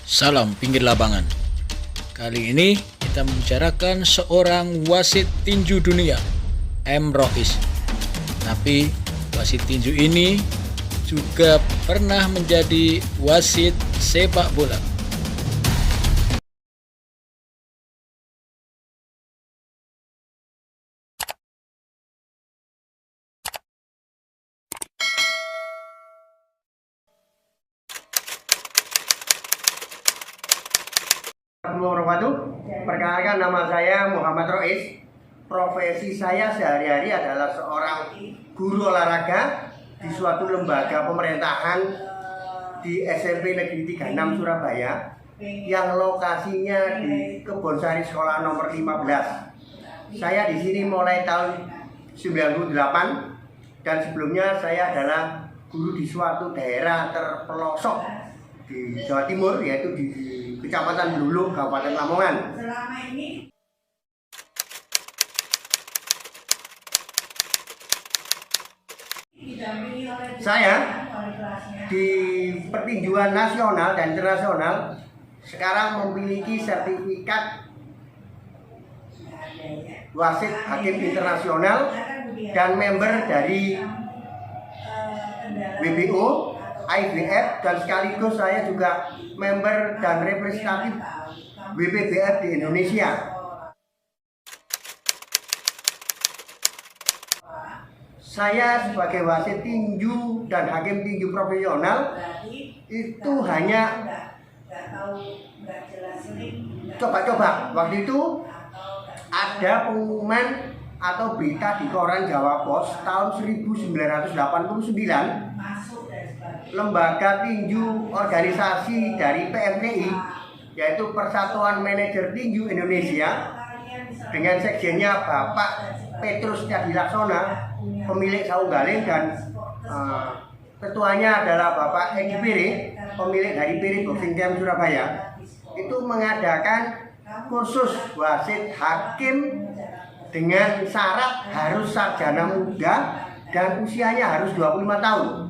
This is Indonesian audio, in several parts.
Salam pinggir lapangan. Kali ini kita membicarakan seorang wasit tinju dunia, M. Rois. Tapi wasit tinju ini juga pernah menjadi wasit sepak bola. Perkenalkan, nama saya Muhammad Rois. Profesi saya sehari-hari adalah seorang guru olahraga di suatu lembaga pemerintahan di SMP Negeri 36 Surabaya yang lokasinya di Kebonsari Sekolah nomor 15. Saya di sini mulai tahun 98 dan sebelumnya saya adalah guru di suatu daerah terpelosok di Jawa Timur, yaitu di Kecamatan Blulu, Kabupaten Lamongan. Saya di pertinjuan nasional dan internasional sekarang memiliki sertifikat wasit hakim internasional dan member dari WBO, IBF, dan sekaligus saya juga member dan representatif WPBF di Indonesia. Saya sebagai wasit tinju dan hakim tinju profesional itu hanya coba-coba. Waktu itu ada pengumuman atau berita di koran Jawa Pos tahun 1989, lembaga tinju organisasi dari PMTI, yaitu Persatuan Manajer Tinju Indonesia, dengan sekjennya Bapak Petrus Cadilaksona, pemilik Saunggaling, dan ketuanya adalah Bapak Edi Piri, pemilik dari Piri Boxing Camp Surabaya, itu mengadakan kursus wasit hakim dengan syarat harus sarjana muda dan usianya harus 25 tahun.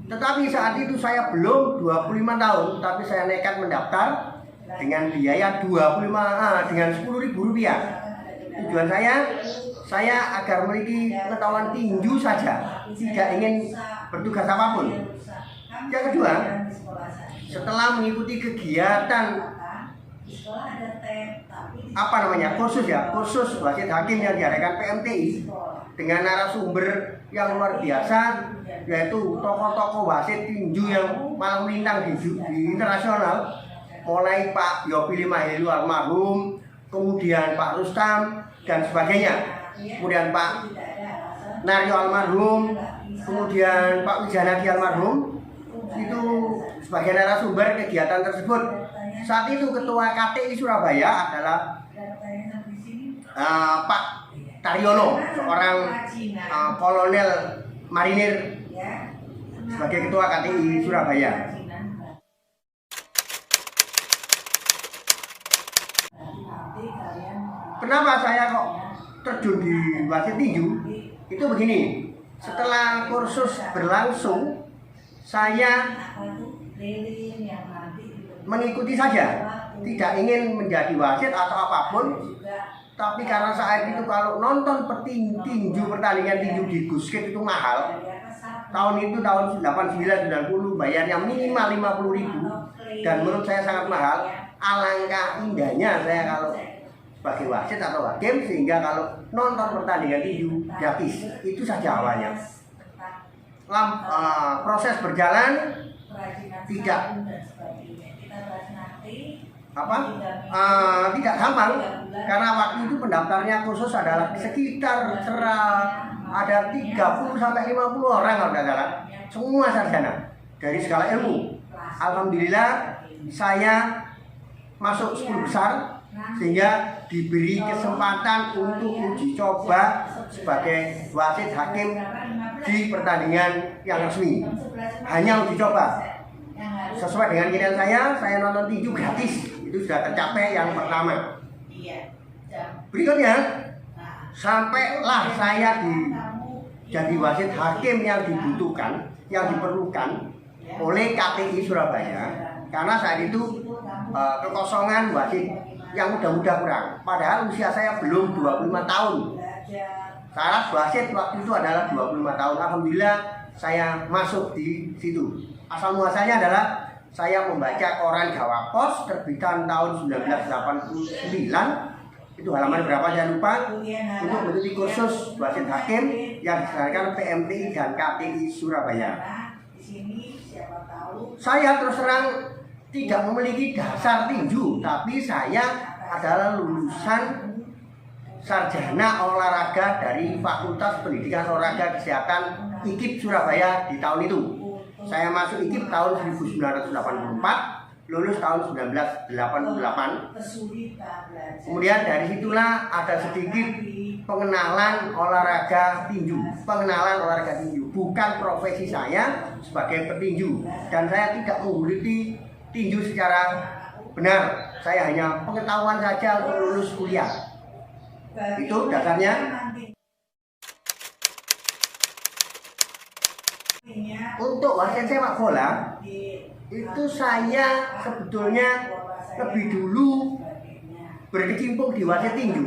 Tetapi saat itu saya belum 25 tahun, tapi saya nekat mendaftar dengan biaya dengan Rp10.000. Tujuan saya agar memiliki pengetahuan tinju saja, tidak ingin bertugas apapun. Yang kedua, setelah mengikuti kegiatan kursus wasit hakim yang diadakan PMTI dengan narasumber yang luar biasa, yaitu tokoh-tokoh wasit tinju yang malang melintang di internasional, mulai Pak Yopi Limahilu almarhum, kemudian Pak Rustam dan sebagainya, kemudian Pak Naryo almarhum, kemudian Pak Wijanadi almarhum, itu sebagai narasumber kegiatan tersebut. Saat itu ketua KTI Surabaya adalah Pak Taryono, seorang kolonel marinir, sebagai ketua KTI Surabaya. Kenapa saya kok terjun di wasit tinju? Itu begini, setelah kursus berlangsung, saya mengikuti saja, tidak ingin menjadi wasit atau apapun. Tapi karena saat itu kalau nonton tinju, pertandingan tinju di Guskit itu mahal. Tahun itu tahun 89-90 bayarnya minimal 50.000, dan menurut saya sangat mahal. Alangkah indahnya saya kalau sebagai wasit atau hakim, sehingga kalau nonton pertandingan tinju gratis. Itu saja awalnya. Proses berjalan tidak gampang, karena waktu itu pendaftarnya khusus adalah sekitar ada 30-50 orang kalau tidak salah, semua sarjana dari segala ilmu. Alhamdulillah saya masuk 10 besar, sehingga diberi kesempatan untuk uji coba sebagai wasit hakim di pertandingan yang resmi. Hanya uji coba. Sesuai dengan keinginan saya nonton tinju gratis. Itu sudah tercapai yang pertama. Berikutnya, sampailah saya jadi wasit hakim yang dibutuhkan, yang diperlukan oleh KTI Surabaya karena saat itu kekosongan wasit yang muda-muda kurang. Padahal usia saya belum 25 tahun. Syarat wasit waktu itu adalah 25 tahun. Alhamdulillah saya masuk di situ. Asal muasalnya adalah saya membaca koran Jawa Pos terbitan tahun 1989. Itu halaman berapa saya lupa, untuk mengikuti kursus wasit hakim yang diselenggarakan PMTI dan KTI Surabaya. Saya terus terang tidak memiliki dasar tinju, tapi saya adalah lulusan sarjana olahraga dari Fakultas Pendidikan Olahraga Kesehatan IKIP Surabaya di tahun itu. Saya masuk IKIP tahun 1984. Lulus tahun 1988. Kemudian dari situlah ada sedikit pengenalan olahraga tinju. Pengenalan olahraga tinju, bukan profesi saya sebagai petinju, dan saya tidak menggeluti tinju secara benar. Saya hanya pengetahuan saja untuk lulus kuliah. Itu dasarnya. Untuk wasit sepak bola itu saya sebetulnya lebih dulu berkecimpung di wasit tinju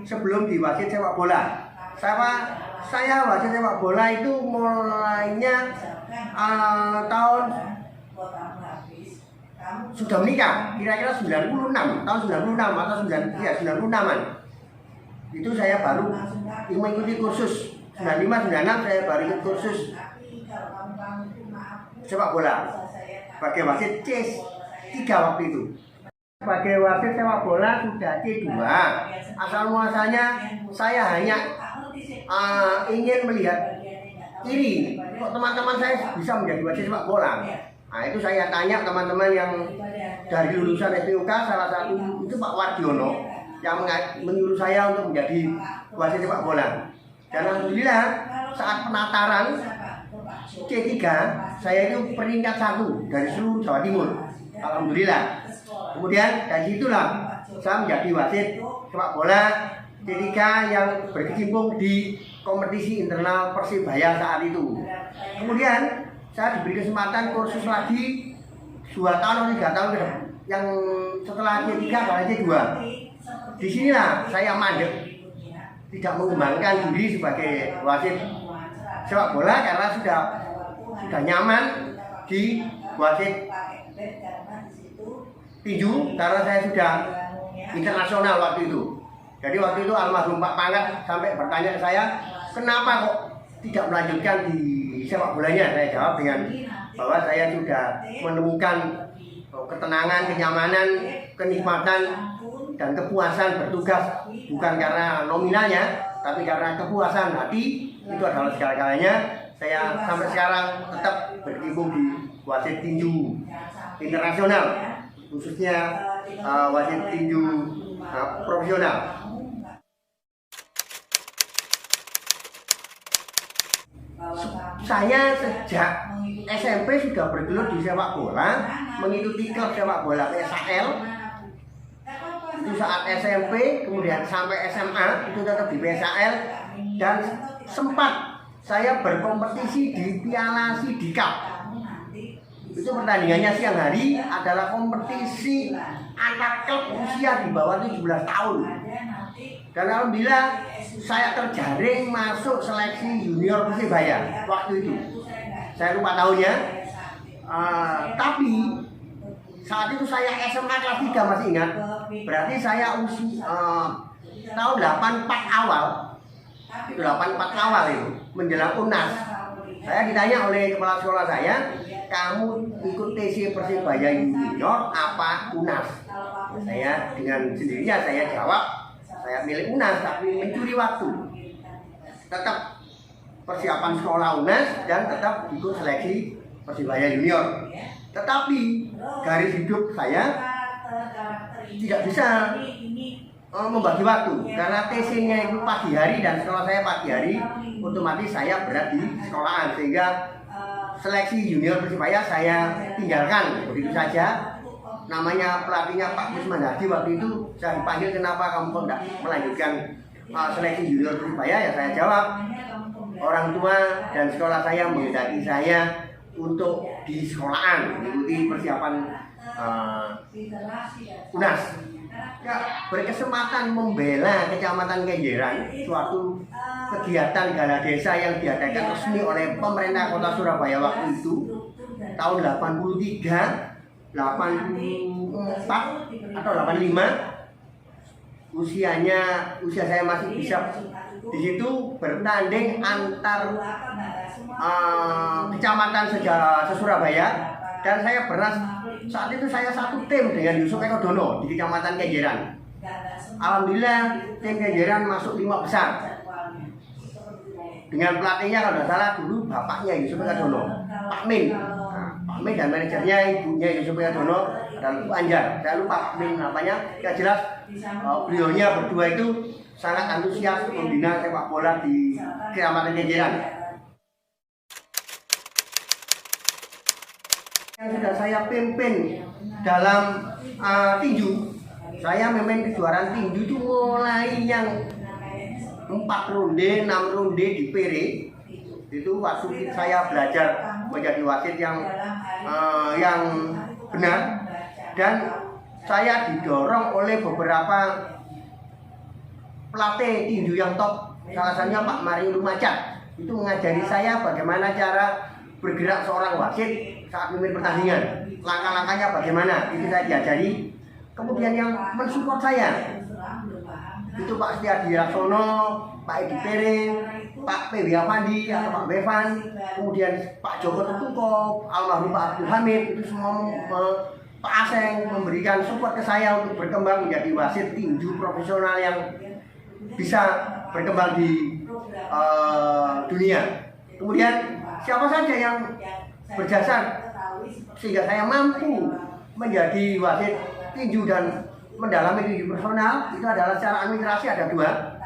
sebelum di wasit sepak bola. Saya wasit sepak bola itu mulainya tahun sudah menikah, kira-kira 96, tahun 96 atau 96-an. Itu saya baru mengikuti kursus 95-96, saya baru ikut kursus sepak bola sebagai wasit C3 waktu itu. Sebagai wasit sepak bola sudah C2. Asal muasalnya saya hanya ingin melihat iri kok teman-teman saya bisa menjadi wasit sepak bola. Nah, itu saya tanya teman-teman yang dari lulusan SPUK, salah satu itu Pak Wardiono yang menyuruh saya untuk menjadi wasit sepak bola. Dan alhamdulillah saat penataran C3 saya itu peringkat 1 dari seluruh Jawa Timur. Alhamdulillah. Kemudian dari situlah saya menjadi wasit sepak bola C3 yang berkecimpung di kompetisi internal Persibaya saat itu. Kemudian saya diberi kesempatan kursus lagi 2 tahun atau 3 tahun yang setelah C3 adalah C2. Disinilah saya mandek, tidak mengembangkan diri sebagai wasit sepak bola karena sudah nyaman di wasit tinju karena saya sudah internasional waktu itu. Jadi waktu itu almarhum Pak Pangkat sampai bertanya ke saya, kenapa kok tidak melanjutkan di sepak bolanya? Saya jawab dengan bahwa saya sudah menemukan ketenangan, kenyamanan, kenikmatan, dan kepuasan bertugas, bukan karena nominalnya, tapi karena kepuasan hati. Itu adalah segala-galanya. Saya sampai sekarang tetap berkecimpung di wasit tinju internasional, khususnya wasit tinju profesional. Saya sejak SMP sudah bergelut di sepak bola, mengikuti klub sepak bola PSAL. Itu saat SMP, kemudian sampai SMA itu tetap di PSAL, dan sempat saya berkompetisi di Piala Sidikap. Itu pertandingannya siang hari, adalah kompetisi anak klub usia di bawah 17 tahun. Dan alhamdulillah saya terjaring masuk seleksi junior Persibaya waktu itu. Saya lupa tahunnya. Tapi saat itu saya SMA kelas 3 masih ingat. Berarti saya tahun 84 awal. Itu 84 awal itu menjelang UNAS. Saya ditanya oleh kepala sekolah saya, kamu ikut TC Persibaya Junior apa UNAS? Saya dengan sendirinya saya jawab, saya milih UNAS, tapi mencuri waktu. Tetap persiapan sekolah UNAS dan tetap ikut seleksi Persibaya Junior. Tetapi garis hidup saya tidak bisa membagi waktu karena TC-nya itu pagi hari dan sekolah saya pagi hari, otomatis saya berat di sekolahan sehingga seleksi junior Persibaya saya tinggalkan begitu saja. Namanya pelatihnya Pak Kusman Hadi waktu itu, saya dipanggil, kenapa kamu kok tidak melanjutkan seleksi junior Persibaya? Ya saya jawab, orang tua dan sekolah saya menghendaki saya untuk di sekolahan mengikuti persiapan UNAS. Ya, berkesempatan membela Kecamatan Kenjeran, suatu kegiatan gala desa yang diadakan resmi oleh pemerintah Kota Surabaya waktu itu tahun 83, 84 atau 85. Usia saya masih bisa di situ bertanding antar kecamatan se-Surabaya, dan saya pernah saat itu saya satu tim dengan Yusuf Eko Dono di Kecamatan Kenjeran. Alhamdulillah tim Kenjeran masuk 5 besar. Dengan pelatihnya kalau tidak salah dulu bapaknya Yusuf Eko Dono, Pak Min. Pak Min dan manajernya ibunya Yusuf Eko Dono dan Bu Anjar. Saya lupa Pak Min namanya. Yang jelas beliaunya berdua itu sangat antusias membina sepak bola di Kecamatan Kenjeran. Yang sudah saya pimpin dalam tinju, saya memimpin kejuaraan tinju itu mulai yang 4 ronde, 6 ronde di Pere. Itu waktu saya belajar menjadi wasit yang benar, dan saya didorong oleh beberapa pelatih tinju yang top. Salah satunya Pak Mario Lumajang. Itu mengajari saya bagaimana cara bergerak seorang wasit saat memimpin pertandingan, langkah-langkahnya bagaimana, itu saya diajari. Kemudian yang mensupport saya itu Pak Setiadi Laksono, Pak Edi Pere, Pak P. Wiafandi atau Pak Bevan, kemudian Pak Joko Tetuko, almarhum Pak Abdul Hamid. Itu semua Pak Aseng memberikan support ke saya untuk berkembang menjadi wasit tinju profesional yang bisa berkembang di dunia. Kemudian siapa saja yang berjasa sehingga saya mampu menjadi wasit tinju dan mendalami tinju personal, itu adalah secara administrasi ada 2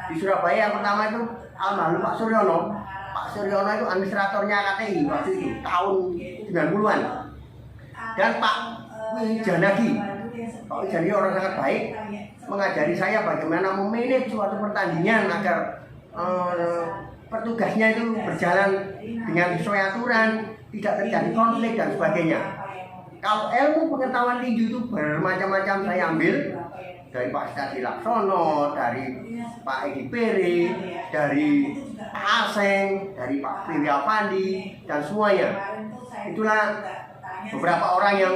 di Surabaya. Yang pertama itu almarhum Pak Suryono. Pak Suryono itu administratornya KTI waktu itu tahun 90-an. Dan Pak Wijanagi. Pak Wijanagi orang sangat baik, mengajari saya bagaimana memanage suatu pertandingan agar petugasnya itu berjalan dengan sesuai aturan, tidak terjadi konflik dan sebagainya. Kalau ilmu pengetahuan tinju itu bermacam-macam saya ambil dari Pak Setiadi Laksono, dari Pak Edi Pere, dari Pak Aseng, dari Pak P. Wiafandi, dan semuanya. Itulah beberapa orang yang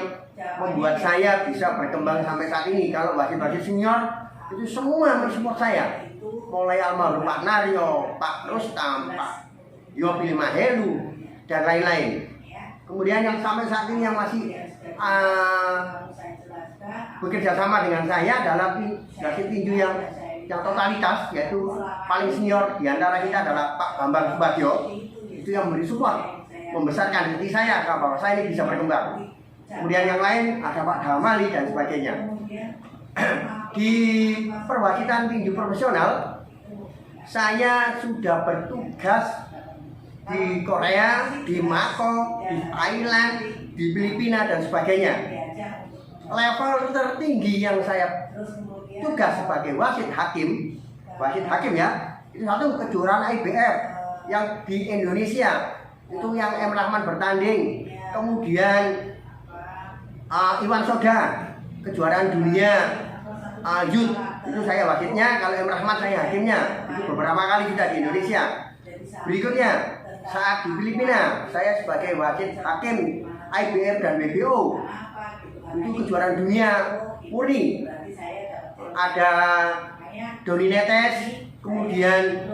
membuat saya bisa berkembang sampai saat ini. Kalau wasit-wasit senior itu semua mensupport saya, mulai almarhum Pak Naryo, Pak Rustam, Pak Yopi Mahelu, dan lain-lain. Kemudian yang sampai saat ini yang masih bekerja sama dengan saya dalam wasit tinju yang totalitas, yaitu paling senior di antara kita adalah Pak Bambang Subagio. Itu yang memberi support, membesarkan hati saya bahwa saya ini bisa berkembang. Kemudian yang lain ada Pak Damali dan sebagainya. Di perwasitan tinju profesional, saya sudah bertugas di Korea, di Mako, di Thailand, di Filipina dan sebagainya. Level tertinggi yang saya tugas sebagai wasit hakim ya, itu satu kejuaraan IBF yang di Indonesia, itu yang M. Rahman bertanding. Kemudian Iwan Soda, kejuaraan dunia youth, itu saya wasitnya. Kalau M. Rahman saya hakimnya. Itu beberapa kali sudah di Indonesia. Berikutnya saat di Filipina, saya sebagai wasit hakim IBF dan WBO, itu kejuaraan dunia murni. Ada Doni Netes, kemudian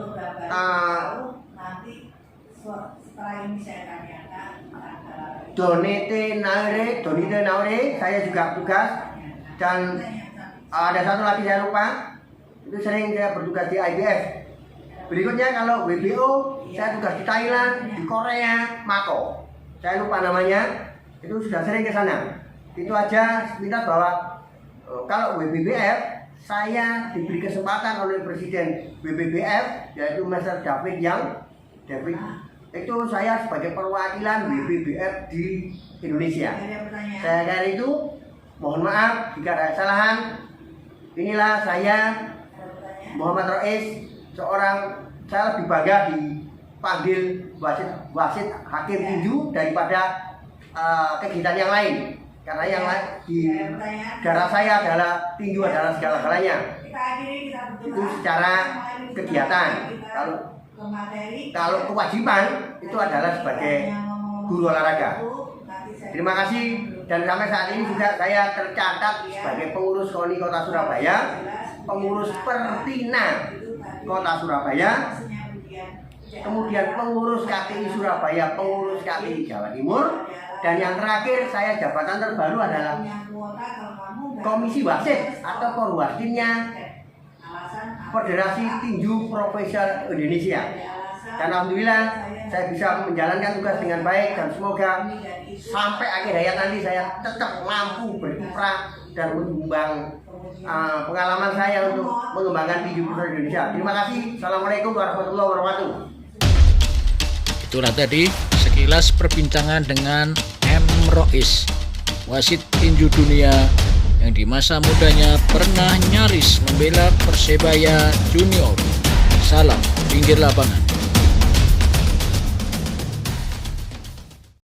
Donite Naure, saya juga tugas. Dan ada satu lagi saya lupa, itu sering saya bertugas di IBF. Berikutnya kalau WBO, saya tugas di Thailand, di Korea, Mako. Saya lupa namanya, itu sudah sering ke sana. Itu aja sekitar bahwa kalau WBBF, saya diberi kesempatan oleh Presiden WBBF, yaitu Mr. David Yang. Itu saya sebagai perwakilan WBBF di Indonesia. Saya kira itu, mohon maaf jika ada kesalahan. Inilah saya, Muhammad Rois, saya lebih bangga dipanggil wasit hakim tinju daripada kegiatan yang lain. Karena yang lain di darah saya adalah tinju adalah segala-galanya. Itu secara kegiatan. Kalau kewajiban itu adalah sebagai guru olahraga. Terima kasih, dan sampai saat ini juga saya tercatat sebagai pengurus KONI Kota Surabaya, pengurus Pertina Kota Surabaya, kemudian pengurus KTI Surabaya, pengurus KTI Jawa Timur, dan yang terakhir saya jabatan terbaru adalah Komisi Wasit atau Korwastinnya Federasi Tinju Profesional Indonesia. Dan alhamdulillah saya bisa menjalankan tugas dengan baik, dan semoga sampai akhir hayat nanti saya tetap mampu berkiprah dan menyumbang pengalaman saya untuk mengembangkan tinju profesional Indonesia. Terima kasih. Assalamualaikum warahmatullahi wabarakatuh. Itulah tadi sekilas perbincangan dengan M. Rois, wasit tinju dunia yang di masa mudanya pernah nyaris membela Persebaya Junior. Salam pinggir lapangan.